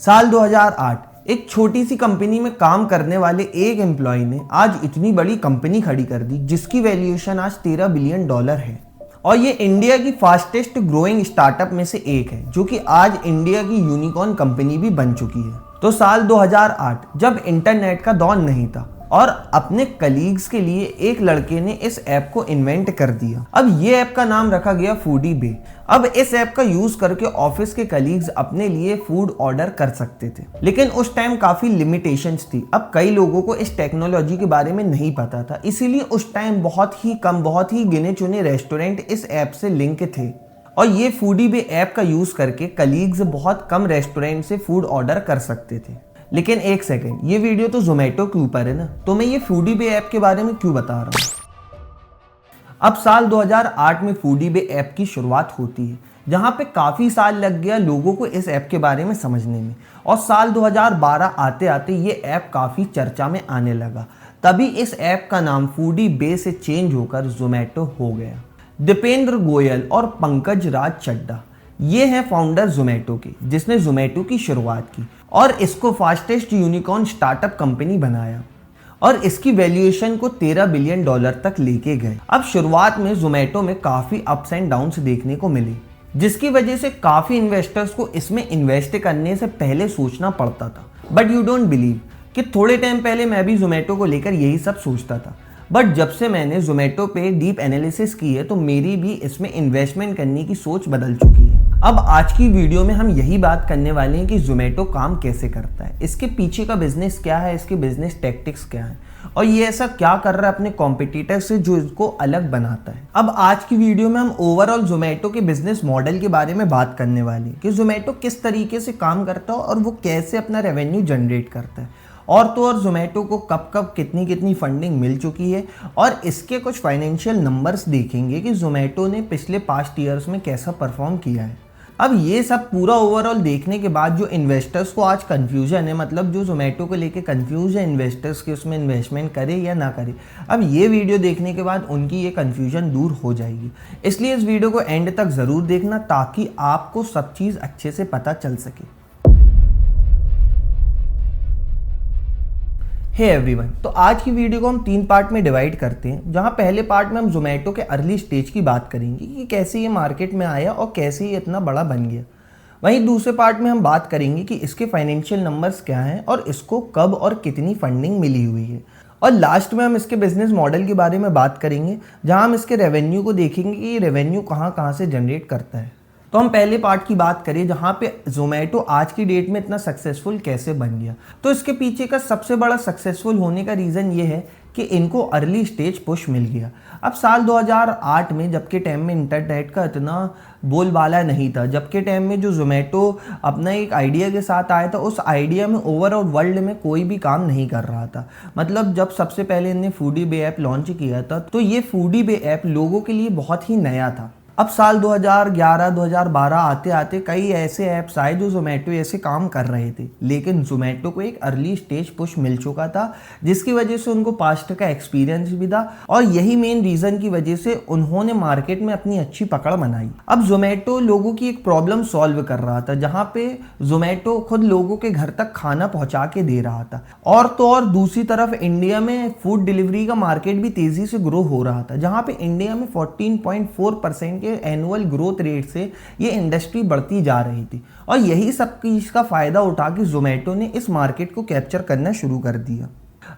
साल 2008 एक छोटी सी कंपनी में काम करने वाले एक एम्प्लॉय ने आज इतनी बड़ी कंपनी खड़ी कर दी जिसकी वैल्यूएशन आज $13 बिलियन है। और ये इंडिया की फास्टेस्ट ग्रोइंग स्टार्टअप में से एक है जो कि आज इंडिया की यूनिकॉर्न कंपनी भी बन चुकी है। तो साल 2008 जब इंटरनेट का दौर नहीं था और अपने कलीग्स के लिए एक लड़के ने इस ऐप को इन्वेंट कर दिया। अब ये ऐप का नाम रखा गया फूडी बे। अब इस ऐप का यूज करके ऑफिस के कलीग्स अपने लिए फूड ऑर्डर कर सकते थे, लेकिन उस टाइम काफी लिमिटेशंस थी। अब कई लोगों को इस टेक्नोलॉजी के बारे में नहीं पता था, इसीलिए उस टाइम बहुत ही गिने चुने रेस्टोरेंट इस ऐप से लिंक थे। और ये फूडी बे ऐप का यूज करके कलीग्स बहुत कम रेस्टोरेंट से फूड ऑर्डर कर सकते थे। लेकिन एक सेकेंड, ये वीडियो तो जोमेटो के ऊपर है ना, तो मैं ये फूडी बे ऐप के बारे में क्यों बता रहा हूँ। अब साल 2008 में फूडी बे ऐप की शुरुआत होती है, जहाँ पे काफ़ी साल लग गया लोगों को इस ऐप के बारे में समझने में। और साल 2012 आते आते ये ऐप काफ़ी चर्चा में आने लगा। तभी इस ऐप का नाम फूडी बे से चेंज होकर जोमेटो हो गया। दीपेंद्र गोयल और पंकज राज चड्ढा ये हैं फाउंडर जोमेटो के, जिसने जोमेटो की शुरुआत की और इसको फास्टेस्ट यूनिकॉर्न स्टार्टअप कंपनी बनाया और इसकी वैल्यूएशन को $13 बिलियन तक लेके गए। अब शुरुआत में जोमेटो में काफ़ी अप्स एंड डाउन्स देखने को मिले, जिसकी वजह से काफ़ी इन्वेस्टर्स को इसमें इन्वेस्ट करने से पहले सोचना पड़ता था। बट यू डोंट बिलीव कि थोड़े टाइम पहले मैं भी जोमेटो को लेकर यही सब सोचता था। बट जब से मैंने जोमेटो पे डीप एनालिसिस की है तो मेरी भी इसमें इन्वेस्टमेंट करने की सोच बदल चुकी है। अब आज की वीडियो में हम यही बात करने वाले हैं कि जोमेटो काम कैसे करता है, इसके पीछे का बिजनेस क्या है, इसके बिजनेस टैक्टिक्स क्या है और ये ऐसा क्या कर रहा है अपने कॉम्पिटिटर से जो इसको अलग बनाता है। अब आज की वीडियो में हम ओवरऑल जोमेटो के बिजनेस मॉडल के बारे में बात करने वाले हैं कि जोमेटो किस तरीके से काम करता है और वो कैसे अपना रेवेन्यू जनरेट करता है। और तो और जोमेटो को कब कब कितनी फंडिंग मिल चुकी है और इसके कुछ फाइनेंशियल नंबर्स देखेंगे कि जोमेटो ने पिछले पास्ट ईयर्स में कैसा परफॉर्म किया है। अब ये सब पूरा ओवरऑल देखने के बाद जो इन्वेस्टर्स को आज कन्फ्यूजन है, मतलब जो जोमेटो को लेके कन्फ्यूज है इन्वेस्टर्स कि उसमें इन्वेस्टमेंट करे या ना करे, अब ये वीडियो देखने के बाद उनकी ये कन्फ्यूजन दूर हो जाएगी। इसलिए इस वीडियो को एंड तक ज़रूर देखना ताकि आपको सब चीज़ अच्छे से पता चल सके। हे एवरीवन, तो आज की वीडियो को हम 3 पार्ट में डिवाइड करते हैं, जहां पहले पार्ट में हम जोमेटो के अर्ली स्टेज की बात करेंगे कि कैसे ये मार्केट में आया और कैसे ये इतना बड़ा बन गया। वहीं दूसरे पार्ट में हम बात करेंगे कि इसके फाइनेंशियल नंबर्स क्या हैं और इसको कब और कितनी फंडिंग मिली हुई है। और लास्ट में हम इसके बिजनेस मॉडल के बारे में बात करेंगे, जहाँ हम इसके रेवेन्यू को देखेंगे कि ये रेवेन्यू कहाँ से जनरेट करता है। तो हम पहले पार्ट की बात करें जहाँ पे जोमेटो आज की डेट में इतना सक्सेसफुल कैसे बन गया, तो इसके पीछे का सबसे बड़ा सक्सेसफुल होने का रीज़न ये है कि इनको अर्ली स्टेज पुश मिल गया। अब साल 2008 में जबकि टाइम में इंटरनेट का इतना बोलबाला नहीं था, जबकि टाइम में जो जोमेटो अपना एक आइडिया के साथ आया था, उस आइडिया में ओवरऑल वर्ल्ड में कोई भी काम नहीं कर रहा था। मतलब जब सबसे पहले इन्हें फूडी बे ऐप लॉन्च किया था तो ये फूडी बे ऐप लोगों के लिए बहुत ही नया था। अब साल 2011-2012 आते आते कई ऐसे ऐप्स आए जो जोमेटो ऐसे काम कर रहे थे, लेकिन जोमेटो को एक अर्ली स्टेज पुश मिल चुका था, जिसकी वजह से उनको पास्ट का एक्सपीरियंस भी था और यही मेन रीज़न की वजह से उन्होंने मार्केट में अपनी अच्छी पकड़ बनाई। अब जोमेटो लोगों की एक प्रॉब्लम सॉल्व कर रहा था, जहाँ पे जोमेटो खुद लोगों के घर तक खाना पहुँचा के दे रहा था। और तो और दूसरी तरफ इंडिया में फूड डिलीवरी का मार्केट भी तेज़ी से ग्रो हो रहा था, जहाँ पे इंडिया में 14.4% के एनुअल ग्रोथ रेट से ये इंडस्ट्री बढ़ती जा रही थी। और यही सब चीज़ का फ़ायदा उठा के जोमेटो ने इस मार्केट को कैप्चर करना शुरू कर दिया।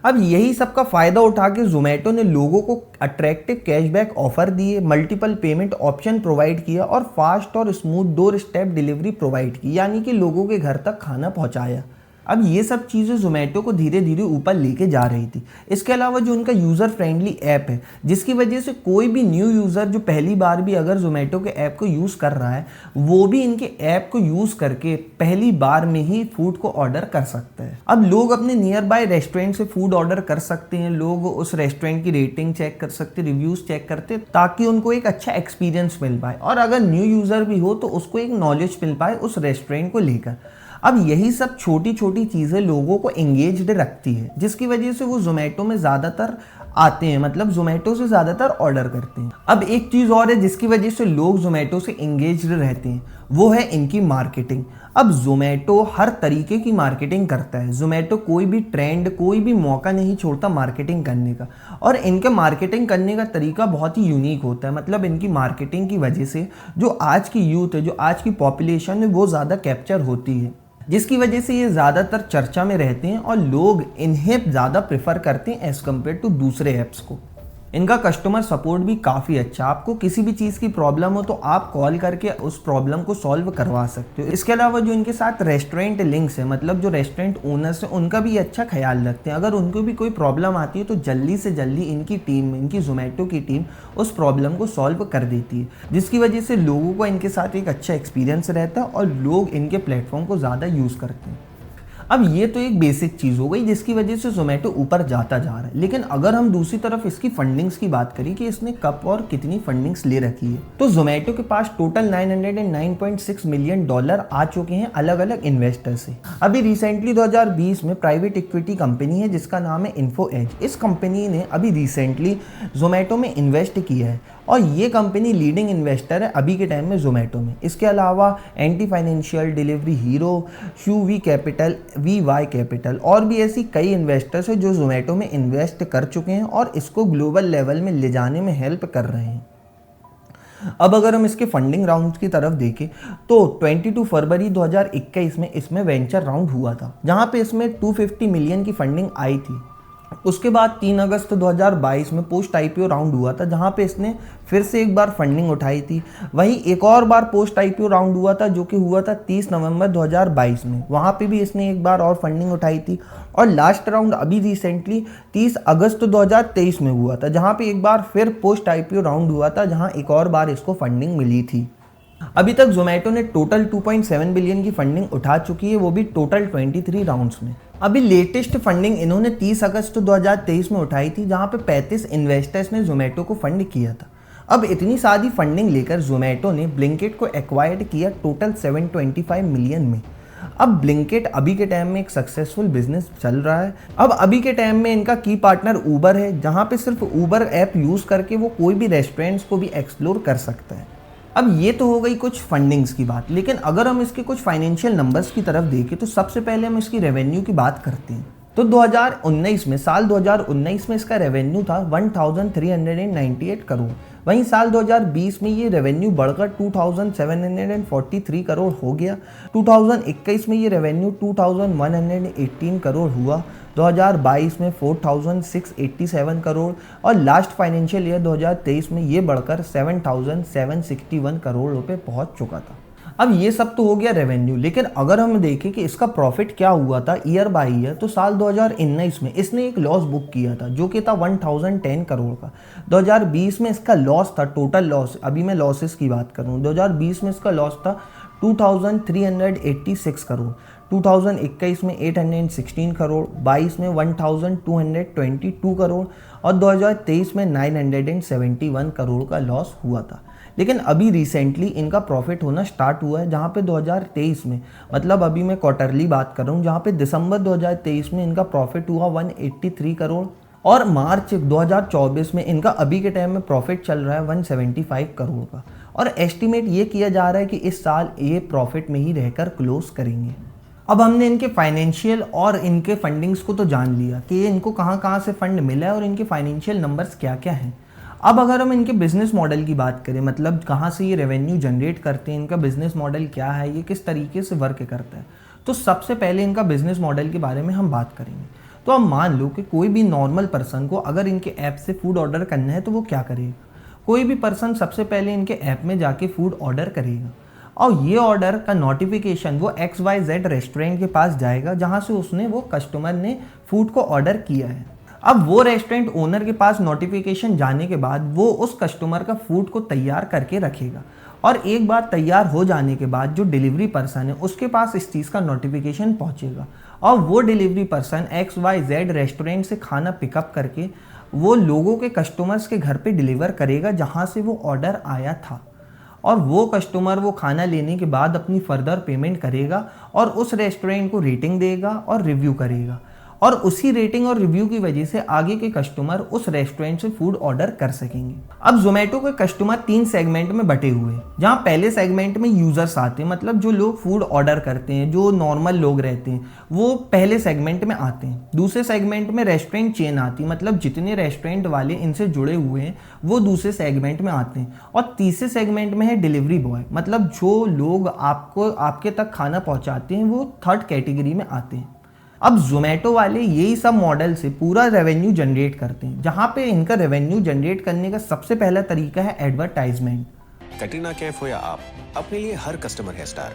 अब यही सब का फ़ायदा उठा के जोमेटो ने लोगों को अट्रैक्टिव कैशबैक ऑफर दिए, मल्टीपल पेमेंट ऑप्शन प्रोवाइड किया और फास्ट और smooth door step delivery provide की, यानी कि लोगों के घर तक खाना पहुँचाया। अब ये सब चीज़ें जोमेटो को धीरे धीरे ऊपर लेके जा रही थी। इसके अलावा जो उनका यूज़र फ्रेंडली ऐप है, जिसकी वजह से कोई भी न्यू यूज़र जो पहली बार भी अगर जोमेटो के ऐप को यूज़ कर रहा है, वो भी इनके ऐप को यूज़ करके पहली बार में ही फूड को ऑर्डर कर सकता है। अब लोग अपने नियर बाय रेस्टोरेंट से फूड ऑर्डर कर सकते हैं, लोग उस रेस्टोरेंट की रेटिंग चेक कर सकते, रिव्यूज़ चेक करते, ताकि उनको एक अच्छा एक्सपीरियंस मिल पाए और अगर न्यू यूज़र भी हो तो उसको एक नॉलेज मिल पाए उस रेस्टोरेंट को लेकर। अब यही सब छोटी छोटी चीज़ें लोगों को एंगेज्ड रखती है, जिसकी वजह से वो जोमेटो में ज़्यादातर आते हैं, मतलब जोमेटो से ज़्यादातर ऑर्डर करते हैं। अब एक चीज़ और है जिसकी वजह से लोग जोमेटो से एंगेज्ड रहते हैं, वो है इनकी मार्केटिंग। अब जोमेटो हर तरीके की मार्केटिंग करता है। जोमेटो कोई भी ट्रेंड, कोई भी मौका नहीं छोड़ता मार्केटिंग करने का, और इनके मार्केटिंग करने का तरीका बहुत ही यूनिक होता है। मतलब इनकी मार्केटिंग की वजह से जो आज की यूथ है, जो आज की पॉपुलेशन है, वो ज़्यादा कैप्चर होती है, जिसकी वजह से ये ज़्यादातर चर्चा में रहते हैं और लोग इन्हें ज़्यादा प्रेफर करते हैं एज़ कम्पेयर टू दूसरे ऐप्स को। इनका कस्टमर सपोर्ट भी काफ़ी अच्छा। आपको किसी भी चीज़ की प्रॉब्लम हो तो आप कॉल करके उस प्रॉब्लम को सॉल्व करवा सकते हो। इसके अलावा जो इनके साथ रेस्टोरेंट लिंक्स है, मतलब जो रेस्टोरेंट ओनर्स हैं, उनका भी अच्छा ख्याल रखते हैं। अगर उनको भी कोई प्रॉब्लम आती है तो जल्दी से जल्दी इनकी टीम, इनकी जोमेटो की टीम उस प्रॉब्लम को सॉल्व कर देती है, जिसकी वजह से लोगों को इनके साथ एक अच्छा एक्सपीरियंस रहता है और लोग इनके प्लेटफॉर्म को ज़्यादा यूज़ करते हैं। अब ये तो एक बेसिक चीज़ हो गई जिसकी वजह से जोमेटो ऊपर जाता जा रहा है। लेकिन अगर हम दूसरी तरफ इसकी फंडिंग्स की बात करें कि इसने कब और कितनी फंडिंग्स ले रखी है, तो जोमेटो के पास टोटल $909.6 मिलियन आ चुके हैं अलग अलग इन्वेस्टर से। अभी रिसेंटली 2020 में प्राइवेट इक्विटी कंपनी है जिसका नाम है इन्फो एज। इस कंपनी ने अभी रिसेंटली जोमेटो में इन्वेस्ट किया है और ये कंपनी लीडिंग इन्वेस्टर है अभी के टाइम में जोमेटो में। इसके अलावा Ant Financial, Delivery Hero, V Capital, Y Capital और भी ऐसी कई इन्वेस्टर्स हैं जो जोमेटो में इन्वेस्ट कर चुके हैं और इसको ग्लोबल लेवल में ले जाने में हेल्प कर रहे हैं। अब अगर हम इसके फंडिंग राउंड की तरफ देखें तो 22 फरवरी 2021 में इसमें वेंचर राउंड हुआ था, जहां पे इसमें 250 मिलियन की फंडिंग आई थी। उसके बाद 3 अगस्त 2022 में पोस्ट आईपीओ राउंड हुआ था, जहां पे इसने फिर से एक बार फंडिंग उठाई थी। वहीं एक और बार पोस्ट आईपीओ राउंड हुआ था जो कि हुआ था 30 नवंबर 2022 में, वहां पे भी इसने एक बार और फंडिंग उठाई थी। और लास्ट राउंड अभी रिसेंटली 30 अगस्त 2023 में हुआ था, जहां पे एक बार फिर पोस्ट आईपीओ राउंड हुआ था, जहां एक और बार इसको फंडिंग मिली थी। अभी तक जोमेटो ने टोटल 2.7 बिलियन की फंडिंग उठा चुकी है, वो भी टोटल 23 राउंड्स में। अभी लेटेस्ट फंडिंग इन्होंने 30 अगस्त 2023 में उठाई थी, जहां पे 35 इन्वेस्टर्स ने जोमेटो को फंड किया था। अब इतनी सारी फंडिंग लेकर जोमेटो ने ब्लिंकिट को एक्वायर्ड किया टोटल 725 मिलियन में। अब ब्लिंकिट अभी के टाइम में एक सक्सेसफुल बिजनेस चल रहा है। अब अभी के टाइम में इनका की पार्टनर ऊबर है, जहां पे सिर्फ ऊबर ऐप यूज़ करके वो कोई भी रेस्टोरेंट्स को भी एक्सप्लोर कर सकता है। अब ये तो हो गई कुछ फंडिंग्स की बात, लेकिन अगर हम इसके कुछ फाइनेंशियल नंबर्स की तरफ देखें तो सबसे पहले हम इसकी रेवेन्यू की बात करते हैं। तो 2019 में, साल 2019 में इसका रेवेन्यू था 1398 करोड़। वहीं साल 2020 में ये रेवेन्यू बढ़कर 2743 करोड़ हो गया। 2021 में ये रेवेन्यू 2118 करोड़ हुआ। 2022 में 4687 करोड़ और लास्ट फाइनेंशियल ईयर 2023 में ये बढ़कर 7761 करोड़ रुपए पहुंच चुका था। अब ये सब तो हो गया रेवेन्यू, लेकिन अगर हम देखें कि इसका प्रॉफिट क्या हुआ था ईयर बाय ईयर, तो साल 2019 में इसने एक लॉस बुक किया था जो कि था 1010 करोड़ का। 2020 में इसका लॉस था, टोटल लॉस, अभी मैं लॉसेस की बात करूँ, 2020 में इसका लॉस था 2386 करोड़। 2021 में 816 करोड़, 22 में 1222 करोड़ और 2023 में 971 करोड़ का लॉस हुआ था। लेकिन अभी रिसेंटली इनका प्रॉफिट होना स्टार्ट हुआ है, जहां पे 2023 में, मतलब अभी मैं क्वार्टरली बात कर रहा हूँ, जहां पे दिसंबर 2023 में इनका प्रॉफिट हुआ 183 करोड़ और मार्च 2024 में इनका अभी के टाइम में प्रॉफिट चल रहा है 175 करोड़ का। और एस्टिमेट ये किया जा रहा है कि इस साल ये प्रॉफिट में ही रहकर क्लोज करेंगे। अब हमने इनके फाइनेंशियल और इनके फंडिंग्स को तो जान लिया कि ये इनको कहाँ से फंड मिला है और इनके फाइनेंशियल नंबर्स क्या क्या हैं। अब अगर हम इनके बिजनेस मॉडल की बात करें, मतलब कहाँ से ये रेवेन्यू जनरेट करते हैं, इनका बिजनेस मॉडल क्या है, ये किस तरीके से वर्क करता है, तो सबसे पहले इनका बिजनेस मॉडल के बारे में हम बात करेंगे। तो अब मान लो कि कोई भी नॉर्मल पर्सन को अगर इनके ऐप से फूड ऑर्डर करना है तो वो क्या करेगा। कोई भी पर्सन सबसे पहले इनके ऐप में जाके फूड ऑर्डर करेगा और ये ऑर्डर का नोटिफिकेशन वो XYZ रेस्टोरेंट के पास जाएगा जहाँ से उसने, वो कस्टमर ने फूड को ऑर्डर किया है। अब वो रेस्टोरेंट ओनर के पास नोटिफिकेशन जाने के बाद वो उस कस्टमर का फूड को तैयार करके रखेगा और एक बार तैयार हो जाने के बाद जो डिलीवरी पर्सन है उसके पास इस चीज़ का नोटिफिकेशन पहुंचेगा और वो डिलीवरी पर्सन XYZ रेस्टोरेंट से खाना पिकअप करके वो लोगों के, कस्टमर्स के घर पे डिलीवर करेगा जहाँ से वो ऑर्डर आया था। और वो कस्टमर वो खाना लेने के बाद अपनी फर्दर पेमेंट करेगा और उस रेस्टोरेंट को रेटिंग देगा और रिव्यू करेगा। और उसी रेटिंग और रिव्यू की वजह से आगे के कस्टमर उस रेस्टोरेंट से फूड ऑर्डर कर सकेंगे। अब जोमेटो के कस्टमर 3 सेगमेंट में बटे हुए हैं, जहां पहले सेगमेंट में यूजर्स आते हैं, मतलब जो लोग फूड ऑर्डर करते हैं, जो नॉर्मल लोग रहते हैं वो पहले सेगमेंट में आते हैं। दूसरे सेगमेंट में रेस्टोरेंट चेन आती है, मतलब जितने रेस्टोरेंट वाले इनसे जुड़े हुए हैं वो दूसरे सेगमेंट में आते हैं। और तीसरे सेगमेंट में है डिलीवरी बॉय, मतलब जो लोग आपको आपके तक खाना पहुंचाते हैं वो थर्ड कैटेगरी में आते हैं। अब जोमेटो वाले यही सब मॉडल से पूरा रेवेन्यू जनरेट करते हैं, जहां पे इनका रेवेन्यू जनरेट करने का सबसे पहला तरीका है एडवर्टाइजमेंट। कटरीना कैफ हो या आप, अपने लिए हर कस्टमर है स्टार।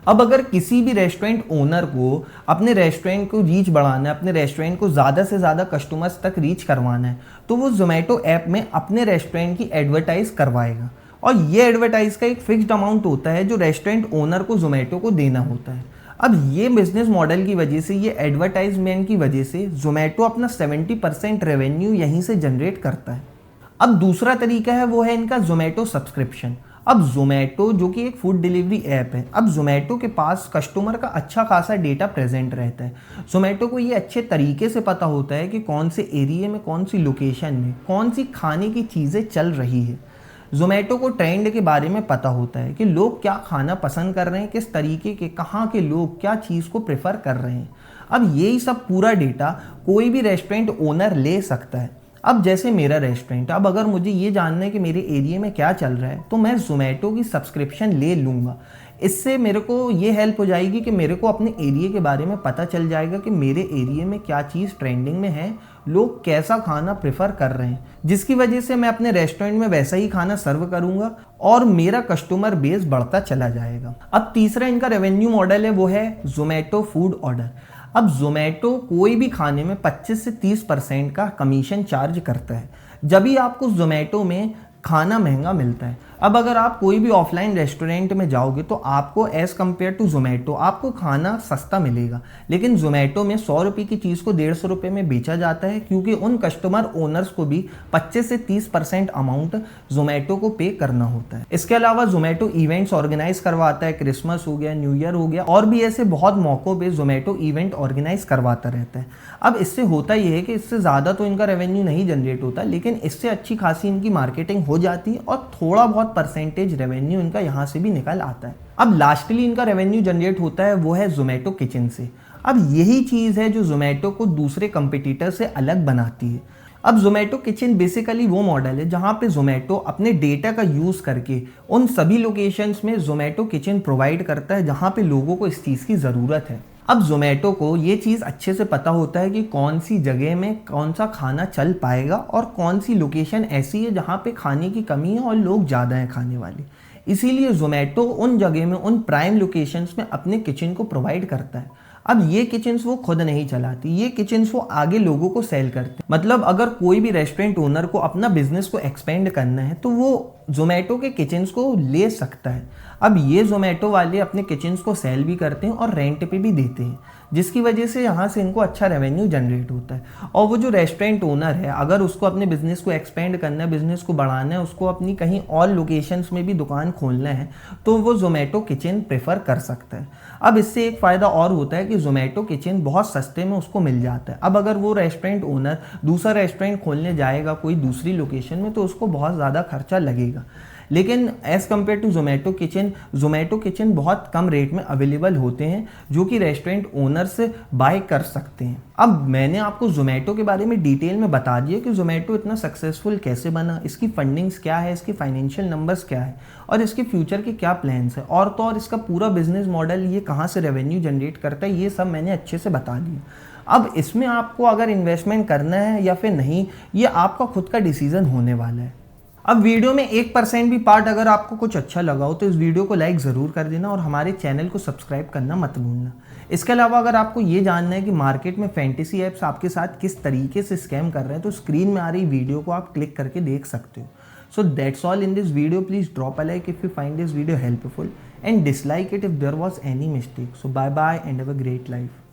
अब अगर किसी भी रेस्टोरेंट ओनर को अपने रेस्टोरेंट को रीच बढ़ाना है, अपने रेस्टोरेंट को ज़्यादा से ज़्यादा कस्टमर्स तक रीच करवाना है, तो वो जोमेटो ऐप में अपने रेस्टोरेंट की एडवर्टाइज करवाएगा। और ये एडवर्टाइज का एक फिक्स्ड अमाउंट होता है जो रेस्टोरेंट ओनर को जोमेटो को देना होता है। अब ये बिजनेस मॉडल की वजह से, ये एडवर्टाइजमेंट की वजह से जोमेटो अपना 70% रेवेन्यू यहीं से जनरेट करता है। अब दूसरा तरीका है वो है इनका जोमेटो सब्सक्रिप्शन। अब जोमेटो जो कि एक फूड डिलीवरी ऐप है, अब जोमेटो के पास कस्टमर का अच्छा खासा डेटा प्रेजेंट रहता है। जोमेटो को ये अच्छे तरीके से पता होता है कि कौन से एरिया में, कौन सी लोकेशन में कौन सी खाने की चीज़ें चल रही है। जोमेटो को ट्रेंड के बारे में पता होता है कि लोग क्या खाना पसंद कर रहे हैं, किस तरीके के, कहाँ के लोग क्या चीज़ को प्रेफर कर रहे हैं। अब यही सब पूरा डेटा कोई भी रेस्टोरेंट ओनर ले सकता है। अब जैसे मेरा रेस्टोरेंट, अब अगर मुझे ये जानना है कि मेरे एरिया में क्या चल रहा है, तो मैं जोमेटो की सब्सक्रिप्शन ले लूँगा। इससे मेरे को ये हेल्प हो जाएगी कि मेरे को अपने एरिया के बारे में पता चल जाएगा कि मेरे एरिया में क्या चीज़ ट्रेंडिंग में है, लोग कैसा खाना प्रेफर कर रहे हैं, जिसकी वजह से मैं अपने रेस्टोरेंट में वैसा ही खाना सर्व करूंगा और मेरा कस्टमर बेस बढ़ता चला जाएगा। अब तीसरा इनका रेवेन्यू मॉडल है वो है जोमेटो फूड ऑर्डर। अब जोमेटो कोई भी खाने में 25 से 30% का कमीशन चार्ज करता है जब भी आपको जोमेटो में खाना महंगा मिलता है। अब अगर आप कोई भी ऑफलाइन रेस्टोरेंट में जाओगे तो आपको एज़ कम्पेयर टू जोमेटो आपको खाना सस्ता मिलेगा, लेकिन जोमेटो में 100 रुपये की चीज़ को 150 रुपये में बेचा जाता है, क्योंकि उन कस्टमर ओनर्स को भी 25 से 30% अमाउंट जोमेटो को पे करना होता है। इसके अलावा जोमेटो इवेंट्स ऑर्गेनाइज करवाता है, क्रिसमस हो गया, न्यू ईयर हो गया, और भी ऐसे बहुत मौक़ों पर जोमेटो इवेंट ऑर्गेनाइज करवाता रहता है। अब इससे होता यह है कि इससे ज़्यादा तो इनका रेवेन्यू नहीं जनरेट होता, लेकिन इससे अच्छी खासी इनकी मार्केटिंग हो जाती है और थोड़ा बहुत परसेंटेज रेवेन्यू इनका यहाँ से भी निकल आता है। अब लास्टली इनका रेवेन्यू जनरेट होता है वो है जोमेटो किचन से। अब यही चीज़ है जो जोमेटो को दूसरे कंपटीटर से अलग बनाती है। अब जोमेटो किचन बेसिकली वो मॉडल है जहाँ पे जोमेटो अपने डेटा का यूज़ करके उन सभी लोकेशंस में जोमेटो किचन प्रोवाइड करता है जहाँ पे लोगों को इस चीज़ की ज़रूरत है। अब जोमेटो को ये चीज़ अच्छे से पता होता है कि कौन सी जगह में कौन सा खाना चल पाएगा और कौन सी लोकेशन ऐसी है जहाँ पे खाने की कमी है और लोग ज़्यादा हैं खाने वाले। इसीलिए जोमेटो उन जगह में, उन प्राइम लोकेशंस में अपने किचन को प्रोवाइड करता है। अब ये किचन्स वो खुद नहीं चलाती, ये किचन्स वो आगे लोगों को सेल करते। मतलब अगर कोई भी रेस्टोरेंट ओनर को अपना बिजनेस को एक्सपेंड करना है तो वो जोमेटो के किचन्स को ले सकता है। अब ये जोमेटो वाले अपने किचन्स को सेल भी करते हैं और रेंट पे भी देते हैं, जिसकी वजह से यहाँ से इनको अच्छा रेवेन्यू जनरेट होता है। और वो जो रेस्टोरेंट ओनर है, अगर उसको अपने बिजनेस को एक्सपेंड करना है, बिजनेस को बढ़ाना है, उसको अपनी कहीं और लोकेशंस में भी दुकान खोलना है, तो वो जोमेटो किचन प्रेफर कर सकता है। अब इससे एक फ़ायदा और होता है कि जोमेटो किचन बहुत सस्ते में उसको मिल जाता है। अब अगर वो रेस्टोरेंट ओनर दूसरा रेस्टोरेंट खोलने जाएगा कोई दूसरी लोकेशन में तो उसको बहुत ज़्यादा खर्चा लगेगा, लेकिन as compare to Zomato kitchen बहुत कम रेट में अवेलेबल होते हैं जो कि रेस्टोरेंट ओनर से बाय कर सकते हैं। अब मैंने आपको जोमेटो के बारे में डिटेल में बता दिया कि जोमेटो इतना सक्सेसफुल कैसे बना, इसकी फंडिंग्स क्या है, इसकी फाइनेंशियल नंबर्स क्या है और इसके फ्यूचर के क्या प्लान्स है, और तो और इसका पूरा बिजनेस मॉडल, ये कहाँ से रेवेन्यू जनरेट करता है, ये सब मैंने अच्छे से बता दिया। अब इसमें आपको अगर इन्वेस्टमेंट करना है या फिर नहीं, ये आपका खुद का डिसीजन होने वाला है। अब वीडियो में 1% भी पार्ट अगर आपको कुछ अच्छा लगा हो तो इस वीडियो को लाइक ज़रूर कर देना और हमारे चैनल को सब्सक्राइब करना मत भूलना। इसके अलावा अगर आपको ये जानना है कि मार्केट में फैंटेसी ऐप्स आपके साथ किस तरीके से स्कैम कर रहे हैं तो स्क्रीन में आ रही वीडियो को आप क्लिक करके देख सकते हो। So that's all in this video. Please drop a like if you find this video helpful and dislike it if there was any mistake. So bye bye and have a great life.